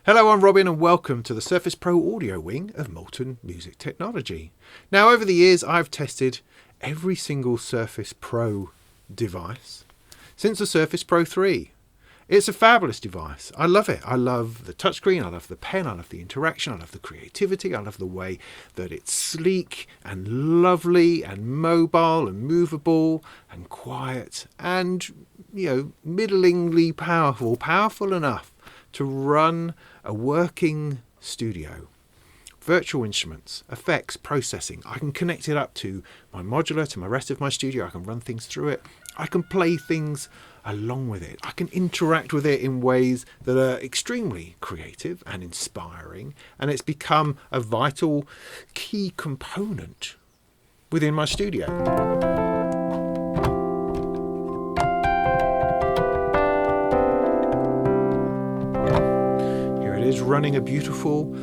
Hello, I'm Robin and welcome to the Surface Pro audio wing of Molten Music Technology. Now, over the years I've tested every single Surface Pro device since the Surface Pro 3. It's a fabulous device. I love it. I love the touchscreen, I love the pen, I love the interaction, I love the creativity, I love the way that it's sleek and lovely and mobile and movable and quiet and, middlingly powerful enough to run a working studio. Virtual instruments, effects, processing. I can connect it up to my modular, to my rest of my studio. I can run things through it. I can play things along with it. I can interact with it in ways that are extremely creative and inspiring. And it's become a vital key component within my studio. Is running a beautiful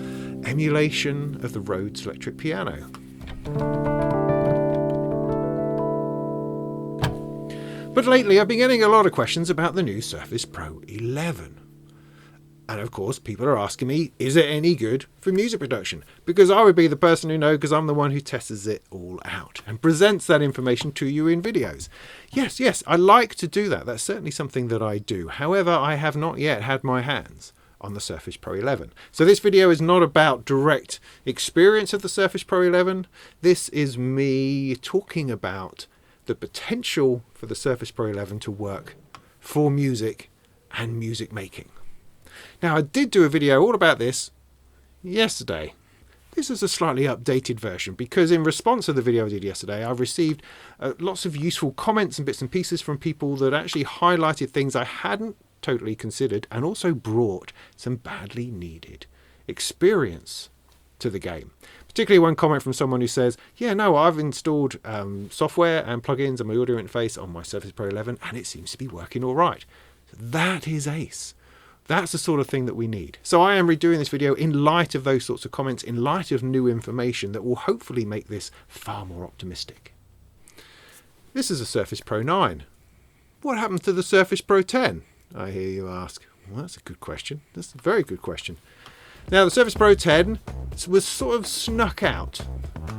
emulation of the Rhodes electric piano. But lately I've been getting a lot of questions about the new Surface Pro 11. And of course people are asking me, is it any good for music production? Because I would be the person who knows, because I'm the one who tests it all out and presents that information to you in videos. Yes, I like to do that. That's certainly something that I do. However, I have not yet had my hands on the Surface Pro 11. So this video is not about direct experience of the Surface Pro 11. This is me talking about the potential for the Surface Pro 11 to work for music and music making. Now, I did do a video all about this yesterday. This is a slightly updated version because in response to the video I did yesterday, I've received lots of useful comments and bits and pieces from people that actually highlighted things I hadn't totally considered and also brought some badly needed experience to the game. Particularly one comment from someone who says, I've installed software and plugins and my audio interface on my Surface Pro 11 and it seems to be working all right. That is ace. That's the sort of thing that we need. So I am redoing this video in light of those sorts of comments, in light of new information that will hopefully make this far more optimistic. This is a Surface Pro 9. What happened to the Surface Pro 10? I hear you ask. Well, that's a good question. That's a very good question. Now, the Surface Pro 10 was sort of snuck out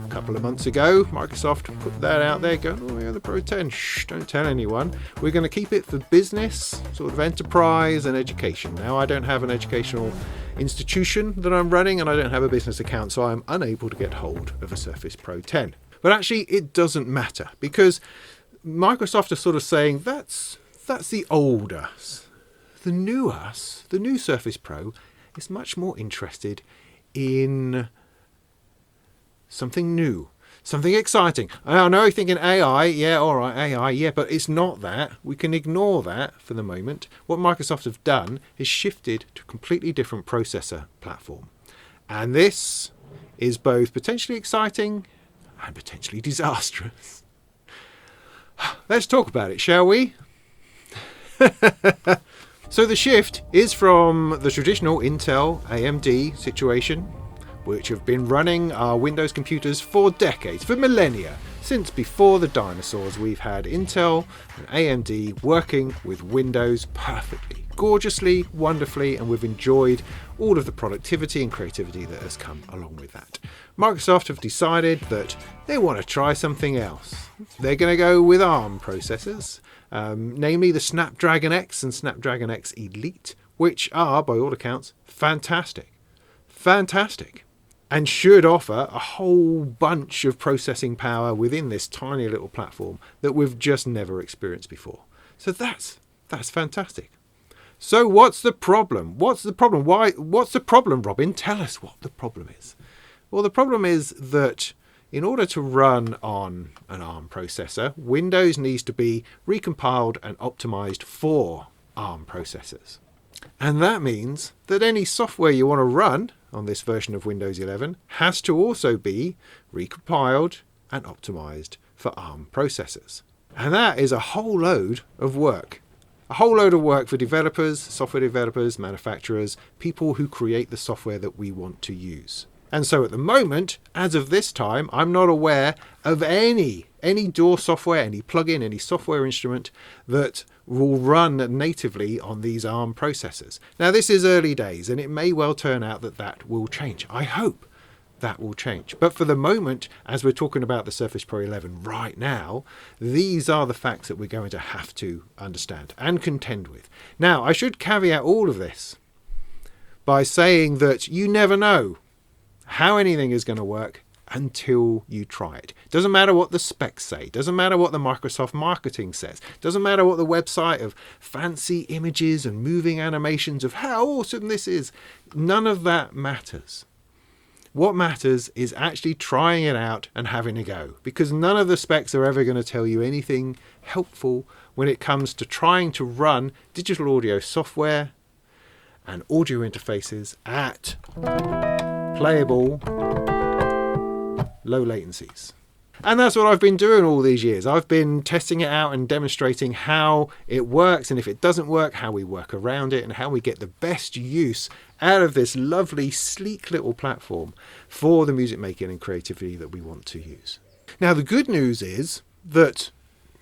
a couple of months ago. Microsoft put that out there going, the Pro 10, don't tell anyone. We're going to keep it for business, sort of enterprise and education. Now, I don't have an educational institution that I'm running and I don't have a business account, so I'm unable to get hold of a Surface Pro 10. But actually, it doesn't matter because Microsoft are sort of saying that's the old us. The new us, the new Surface Pro, is much more interested in something new, something exciting. I know you're thinking AI, AI, but it's not that. We can ignore that for the moment. What Microsoft have done is shifted to a completely different processor platform. And this is both potentially exciting and potentially disastrous. Let's talk about it, shall we? So the shift is from the traditional Intel AMD situation, which have been running our Windows computers for decades, for millennia. Since before the dinosaurs, we've had Intel and AMD working with Windows perfectly, gorgeously, wonderfully, and we've enjoyed all of the productivity and creativity that has come along with that. Microsoft have decided that they want to try something else. They're going to go with ARM processors, namely the Snapdragon X and Snapdragon X Elite, which are, by all accounts, fantastic, and should offer a whole bunch of processing power within this tiny little platform that we've just never experienced before. So that's fantastic. So what's the problem? What's the problem, Robin? Tell us what the problem is. Well, the problem is that in order to run on an ARM processor, Windows needs to be recompiled and optimized for ARM processors. And that means that any software you want to run on this version of Windows 11 has to also be recompiled and optimized for ARM processors. And that is a whole load of work. A whole load of work for developers, software developers, manufacturers, people who create the software that we want to use. And so at the moment, as of this time, I'm not aware of any DAW software, any plugin, any software instrument that will run natively on these ARM processors. Now, this is early days, and it may well turn out that that will change. I hope that will change. But for the moment, as we're talking about the Surface Pro 11 right now, these are the facts that we're going to have to understand and contend with. Now, I should caveat all of this by saying that you never know how anything is going to work until you try it. Doesn't matter what the specs say, doesn't matter what the Microsoft marketing says, doesn't matter what the website of fancy images and moving animations of how awesome this is. None of that matters. What matters is actually trying it out and having a go, because none of the specs are ever going to tell you anything helpful when it comes to trying to run digital audio software and audio interfaces at playable low latencies. And that's what I've been doing all these years. I've been testing it out and demonstrating how it works, and if it doesn't work, how we work around it and how we get the best use out of this lovely, sleek little platform for the music making and creativity that we want to use. Now, the good news is that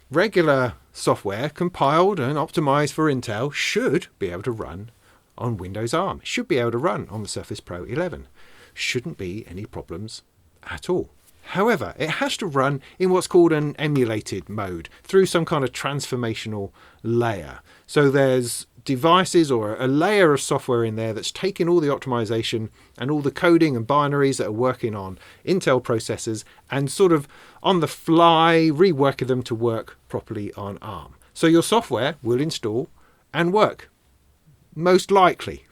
regular software compiled and optimized for Intel should be able to run on Windows ARM. It should be able to run on the Surface Pro 11. Shouldn't be any problems at all. However, it has to run in what's called an emulated mode through some kind of transformational layer. So there's devices or a layer of software in there that's taking all the optimization and all the coding and binaries that are working on Intel processors and sort of on the fly reworking them to work properly on ARM. So your software will install and work, most likely.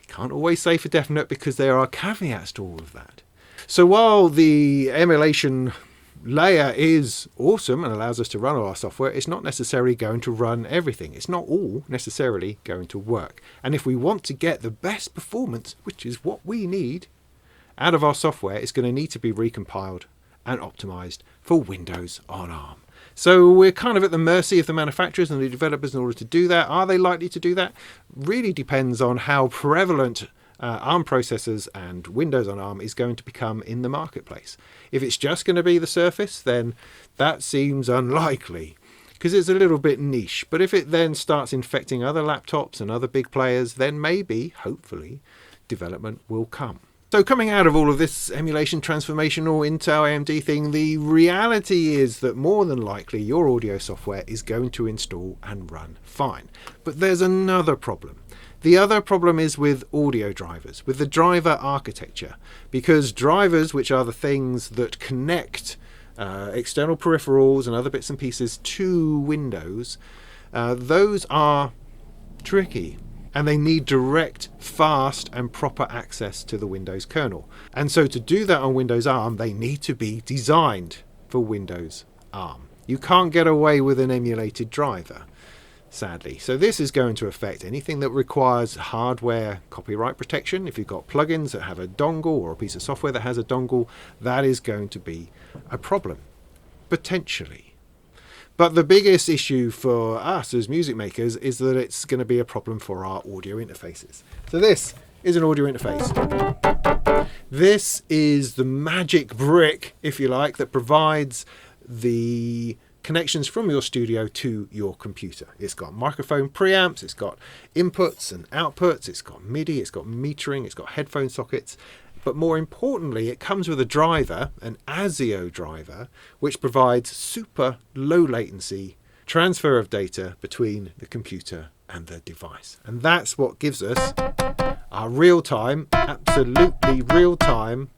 Can't always say for definite because there are caveats to all of that. So while the emulation layer is awesome and allows us to run all our software, it's not necessarily going to run everything. It's not all necessarily going to work. And if we want to get the best performance, which is what we need, out of our software, it's going to need to be recompiled and optimized for Windows on ARM. So we're kind of at the mercy of the manufacturers and the developers in order to do that. Are they likely to do that? Really depends on how prevalent ARM processors and Windows on ARM is going to become in the marketplace. If it's just going to be the Surface, then that seems unlikely because it's a little bit niche. But if it then starts infecting other laptops and other big players, then maybe, hopefully, development will come. So coming out of all of this emulation, transformational Intel AMD thing, the reality is that more than likely your audio software is going to install and run fine. But there's another problem. The other problem is with audio drivers, with the driver architecture, because drivers, which are the things that connect external peripherals and other bits and pieces to Windows, those are tricky. And they need direct, fast and proper access to the Windows kernel. And so to do that on Windows ARM, they need to be designed for Windows ARM. You can't get away with an emulated driver, sadly. So this is going to affect anything that requires hardware copyright protection. If you've got plugins that have a dongle or a piece of software that has a dongle, that is going to be a problem, potentially. But the biggest issue for us as music makers is that it's going to be a problem for our audio interfaces. So this is an audio interface. This is the magic brick, if you like, that provides the connections from your studio to your computer. It's got microphone preamps, it's got inputs and outputs, it's got MIDI, it's got metering, it's got headphone sockets. But more importantly, it comes with a driver, an ASIO driver, which provides super low latency transfer of data between the computer and the device. And that's what gives us our real-time, absolutely real-time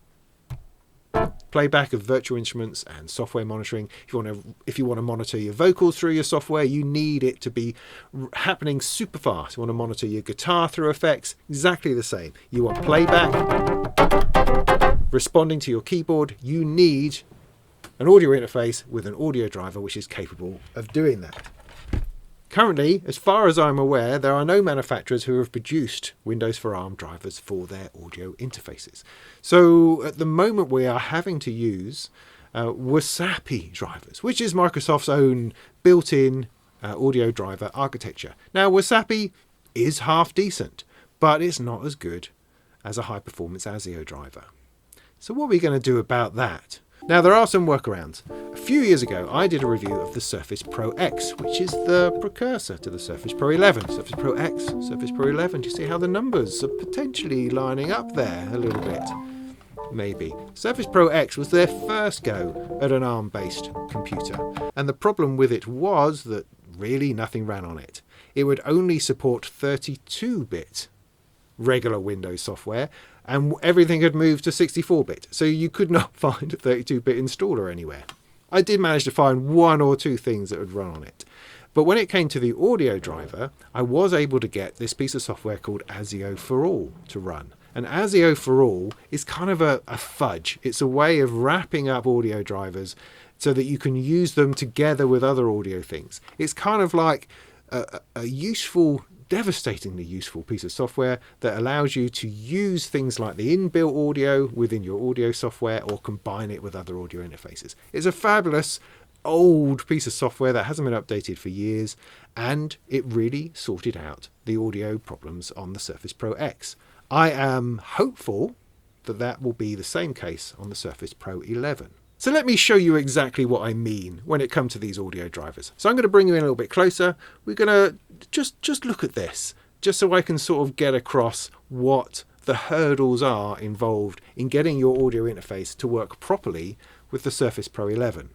playback of virtual instruments and software monitoring. If you want to monitor your vocals through your software, you need it to be happening super fast. You want to monitor your guitar through effects, exactly the same. You want playback responding to your keyboard, you need an audio interface with an audio driver which is capable of doing that. Currently, as far as I'm aware, there are no manufacturers who have produced Windows for ARM drivers for their audio interfaces. So at the moment we are having to use Wasapi drivers, which is Microsoft's own built-in audio driver architecture. Now Wasapi is half decent, but it's not as good as a high-performance ASIO driver. So what are we going to do about that? Now there are some workarounds. A few years ago I did a review of the Surface Pro X, which is the precursor to the Surface Pro 11. Surface Pro X, Surface Pro 11. Do you see how the numbers are potentially lining up there a little bit? Maybe. Surface Pro X was their first go at an ARM-based computer, and the problem with it was that really nothing ran on it. It would only support 32-bit regular Windows software, and everything had moved to 64-bit, so you could not find a 32-bit installer anywhere. I did manage to find one or two things that would run on it, but when it came to the audio driver, I was able to get this piece of software called ASIO for All to run. And ASIO for All is kind of a fudge. It's a way of wrapping up audio drivers so that you can use them together with other audio things. It's kind of like a useful, devastatingly useful piece of software that allows you to use things like the inbuilt audio within your audio software or combine it with other audio interfaces. It's a fabulous old piece of software that hasn't been updated for years, and it really sorted out the audio problems on the Surface Pro X. I am hopeful that that will be the same case on the Surface Pro 11. So let me show you exactly what I mean when it comes to these audio drivers. So I'm going to bring you in a little bit closer. We're going to just look at this, just so I can sort of get across what the hurdles are involved in getting your audio interface to work properly with the Surface Pro 11.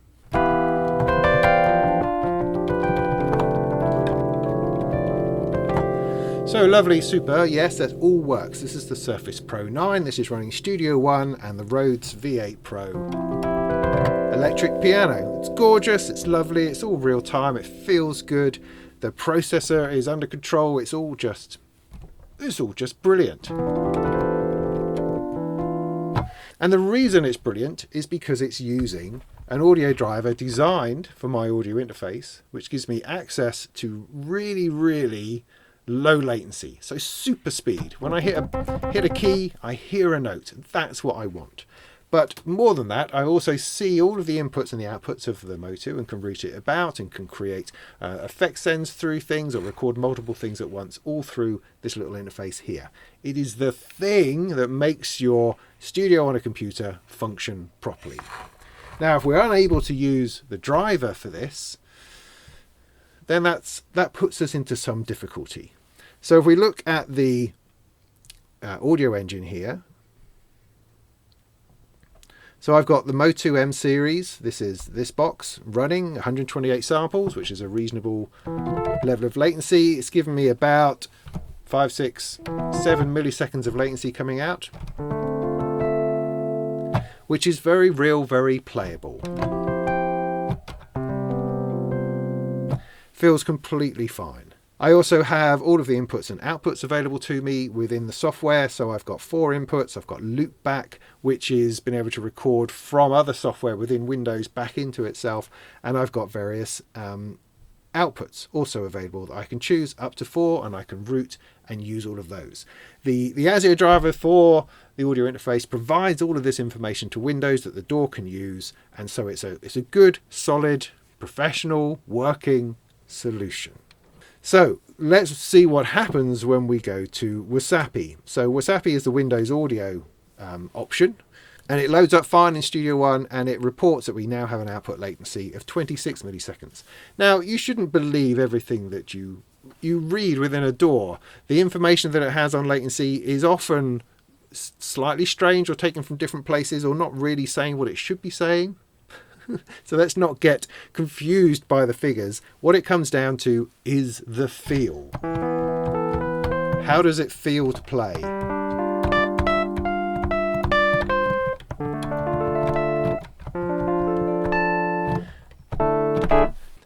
So lovely, super, yes, that all works. This is the Surface Pro 9, this is running Studio One and the Rhodes V8 Pro electric piano. It's gorgeous, it's lovely, it's all real time, it feels good, the processor is under control, it's all just brilliant. And the reason it's brilliant is because it's using an audio driver designed for my audio interface, which gives me access to really low latency, so super speed. When I hit a key, I hear a note. That's what I want. But more than that, I also see all of the inputs and the outputs of the Motu and can route it about and can create effect sends through things or record multiple things at once, all through this little interface here. It is the thing that makes your studio on a computer function properly. Now, if we're unable to use the driver for this, then that puts us into some difficulty. So if we look at the audio engine here, so I've got the Motu M series. This is this box running 128 samples, which is a reasonable level of latency. It's given me about 5, 6, 7 milliseconds of latency coming out, which is very real, very playable. Feels completely fine. I also have all of the inputs and outputs available to me within the software. So I've got 4 inputs. I've got loopback, which is been able to record from other software within Windows back into itself. And I've got various outputs also available that I can choose up to 4, and I can route and use all of those. The ASIO driver for the audio interface provides all of this information to Windows that the DAW can use. And so it's a good, solid, professional, working solution. So let's see what happens when we go to Wasapi. So Wasapi is the Windows audio option, and it loads up fine in Studio One, and it reports that we now have an output latency of 26 milliseconds. Now, you shouldn't believe everything that you read within a DAW. The information that it has on latency is often slightly strange or taken from different places or not really saying what it should be saying. So let's not get confused by the figures. What it comes down to is the feel. How does it feel to play?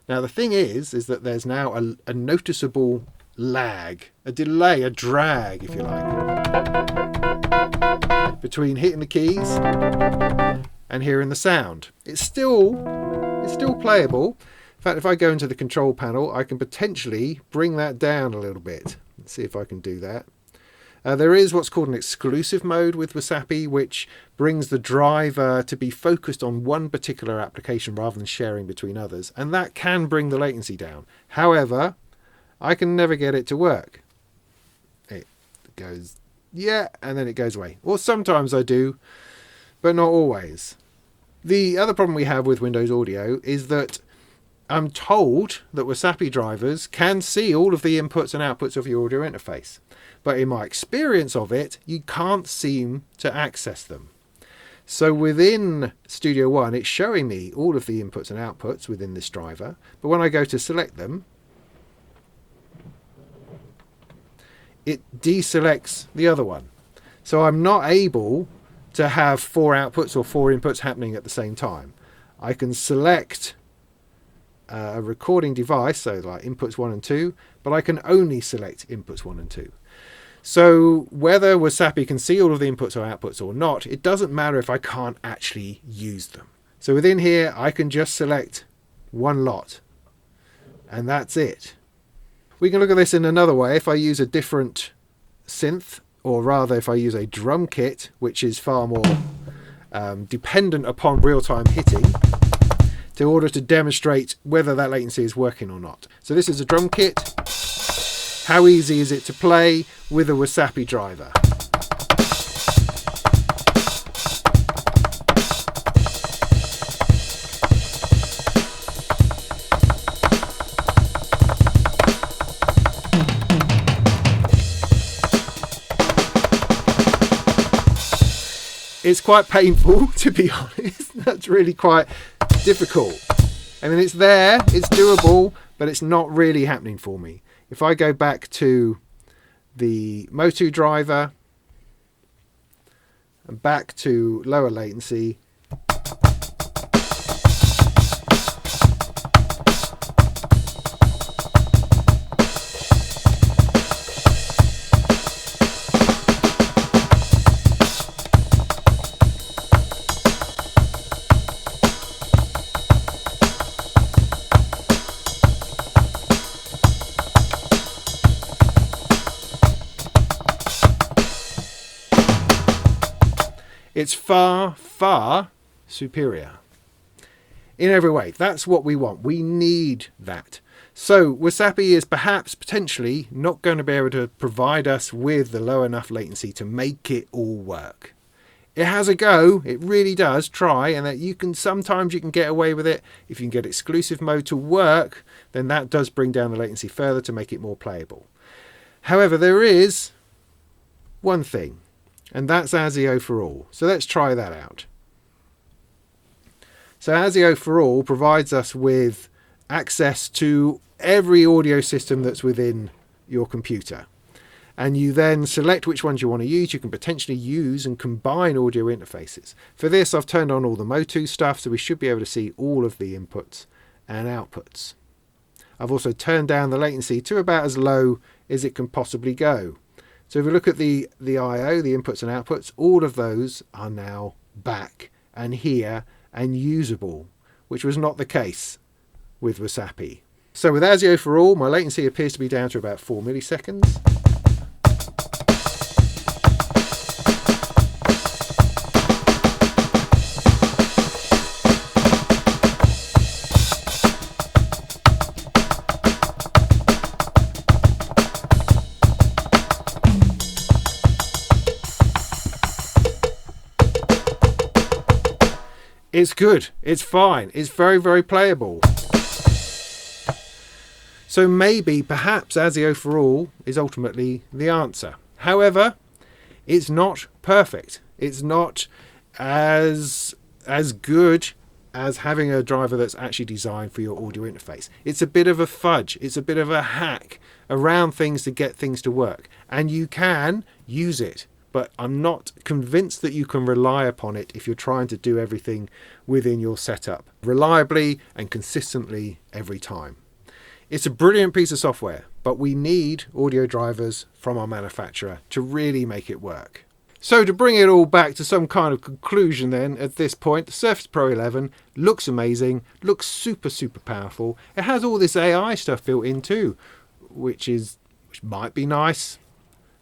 Now the thing is that there's now a noticeable lag, a delay, a drag, if you like, between hitting the keys and hearing the sound. It's still playable. In fact, if I go into the control panel, I can potentially bring that down a little bit. Let's see if I can do that. There is what's called an exclusive mode with Wasapi, which brings the driver to be focused on one particular application rather than sharing between others, and that can bring the latency down. However, I can never get it to work. It goes, yeah, and then it goes away. Or sometimes I do, but not always. The other problem we have with Windows Audio is that I'm told that Wasapi drivers can see all of the inputs and outputs of your audio interface. But in my experience of it, you can't seem to access them. So within Studio One, it's showing me all of the inputs and outputs within this driver. But when I go to select them, it deselects the other one. So I'm not able to have 4 outputs or 4 inputs happening at the same time. I can select a recording device, so like inputs 1 and 2, but I can only select inputs 1 and 2. So whether Wasapi can see all of the inputs or outputs or not, it doesn't matter if I can't actually use them. So within here, I can just select one lot, and that's it. We can look at this in another way. If I use a different synth, or rather if I use a drum kit, which is far more dependent upon real-time hitting, in order to demonstrate whether that latency is working or not. So this is a drum kit. How easy is it to play with a Wasapi driver? It's quite painful, to be honest. That's really quite difficult. I mean, it's there, it's doable, but it's not really happening for me. If I go back to the Motu driver and back to lower latency, it's far, far superior in every way. That's what we want. We need that. So Wasapi is perhaps potentially not going to be able to provide us with the low enough latency to make it all work. It has a go. It really does try, and that sometimes you can get away with it. If you can get exclusive mode to work, then that does bring down the latency further to make it more playable. However, there is one thing, and that's ASIO for All. So let's try that out. So ASIO for All provides us with access to every audio system that's within your computer. And you then select which ones you want to use. You can potentially use and combine audio interfaces. For this, I've turned on all the Motu stuff, so we should be able to see all of the inputs and outputs. I've also turned down the latency to about as low as it can possibly go. So if we look at the I/O, the inputs and outputs, all of those are now back and here and usable, which was not the case with Wasapi. So with ASIO for All, my latency appears to be down to about 4 milliseconds. It's good, it's fine, it's very, very playable. So maybe, perhaps ASIO for All is ultimately the answer. However, it's not perfect. It's not as good as having a driver that's actually designed for your audio interface. It's a bit of a fudge, it's a bit of a hack around things to get things to work. And you can use it, but I'm not convinced that you can rely upon it if you're trying to do everything within your setup reliably and consistently every time. It's a brilliant piece of software, but we need audio drivers from our manufacturer to really make it work. So to bring it all back to some kind of conclusion then, at this point, the Surface Pro 11 looks amazing, looks super, super powerful. It has all this AI stuff built in too, which might be nice.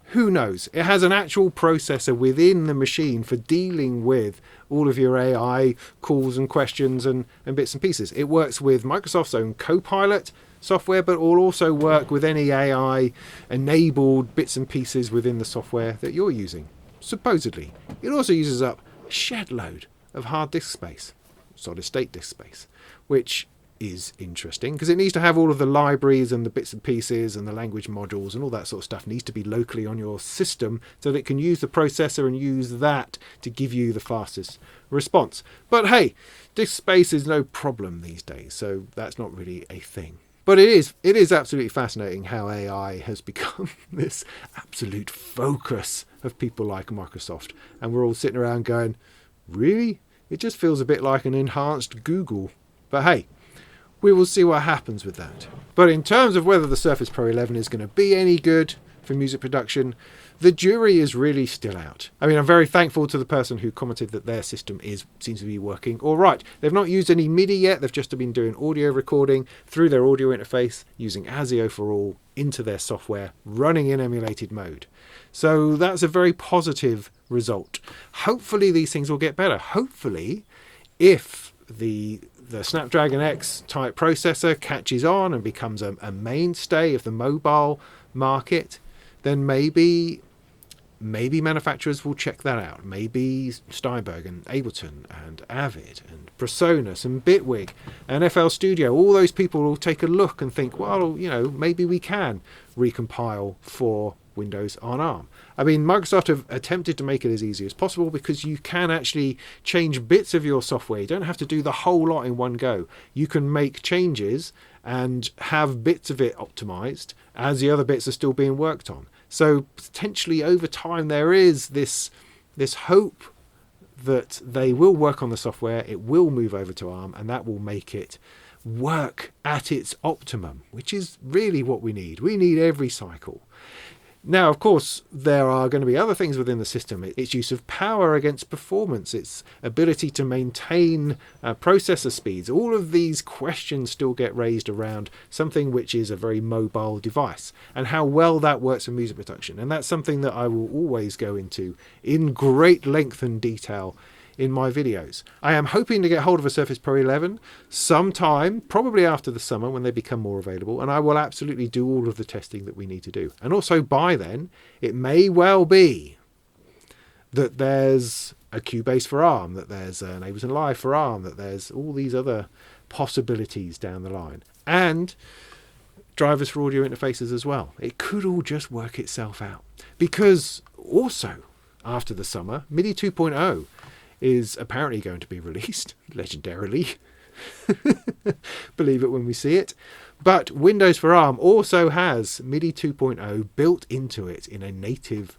Who knows? It has an actual processor within the machine for dealing with all of your AI calls and questions and bits and pieces. It works with Microsoft's own Copilot software, but will also work with any AI enabled bits and pieces within the software that you're using. Supposedly. It also uses up a shed load of hard disk space. solid state disk space, which is interesting because it needs to have all of the libraries and the bits and pieces and the language modules and all that sort of stuff needs to be locally on your system so that it can use the processor and use that to give you the fastest response. But hey, disk space is no problem these days, so that's not really a thing. But it is absolutely fascinating how AI has become this absolute focus of people like Microsoft, and we're all sitting around going, really? It just feels a bit like an enhanced Google. But hey, we will see what happens with that. But in terms of whether the Surface Pro 11 is going to be any good for music production, the jury is really still out. I mean, I'm very thankful to the person who commented that their system seems to be working all right. They've not used any MIDI yet. They've just been doing audio recording through their audio interface using ASIO for All into their software, running in emulated mode. So that's a very positive result. Hopefully these things will get better. Hopefully, if the Snapdragon X type processor catches on and becomes a mainstay of the mobile market, then maybe manufacturers will check that out. Maybe Steinberg and Ableton and Avid and Presonus and Bitwig and FL Studio, all those people will take a look and think, well, maybe we can recompile for Windows on ARM. I mean, Microsoft have attempted to make it as easy as possible because you can actually change bits of your software. You don't have to do the whole lot in one go. You can make changes and have bits of it optimized as the other bits are still being worked on. So potentially over time there is this hope that they will work on the software, it will move over to ARM, and that will make it work at its optimum, which is really what we need. We need every cycle. Now, of course, there are going to be other things within the system. Its use of power against performance, its ability to maintain processor speeds. All of these questions still get raised around something which is a very mobile device and how well that works in music production. And that's something that I will always go into in great length and detail in my videos. I am hoping to get hold of a Surface Pro 11 sometime, probably after the summer when they become more available, and I will absolutely do all of the testing that we need to do. And also by then, it may well be that there's a Cubase for ARM, that there's an Ableton Live for ARM, that there's all these other possibilities down the line. And drivers for audio interfaces as well. It could all just work itself out. Because also, after the summer, MIDI 2.0 is apparently going to be released, legendarily. Believe it when we see it. But Windows for ARM also has MIDI 2.0 built into it in a native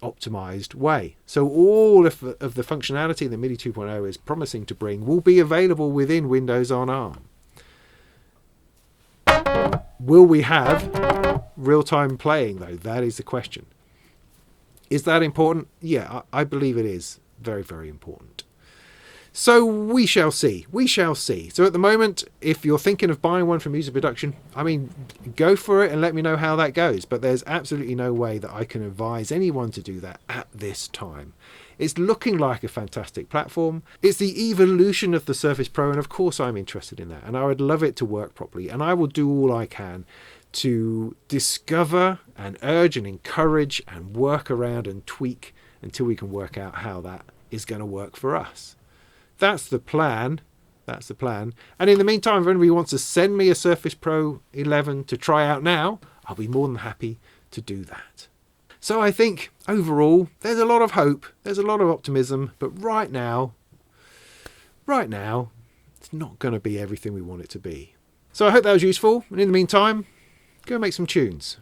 optimized way. So all of the functionality that MIDI 2.0 is promising to bring will be available within Windows on ARM. Will we have real-time playing, though? That is the question. Is that important? Yeah, I believe it is. Very, very important. So we shall see. We shall see. So at the moment, if you're thinking of buying one for music production, I mean, go for it and let me know how that goes. But there's absolutely no way that I can advise anyone to do that at this time. It's looking like a fantastic platform. It's the evolution of the Surface Pro, and of course I'm interested in that. And I would love it to work properly. And I will do all I can to discover and urge and encourage and work around and tweak until we can work out how that is going to work for us. That's the plan. That's the plan. And in the meantime, if anybody wants to send me a Surface Pro 11 to try out now, I'll be more than happy to do that. So I think overall, there's a lot of hope. There's a lot of optimism. But right now, it's not going to be everything we want it to be. So I hope that was useful. And in the meantime, go make some tunes.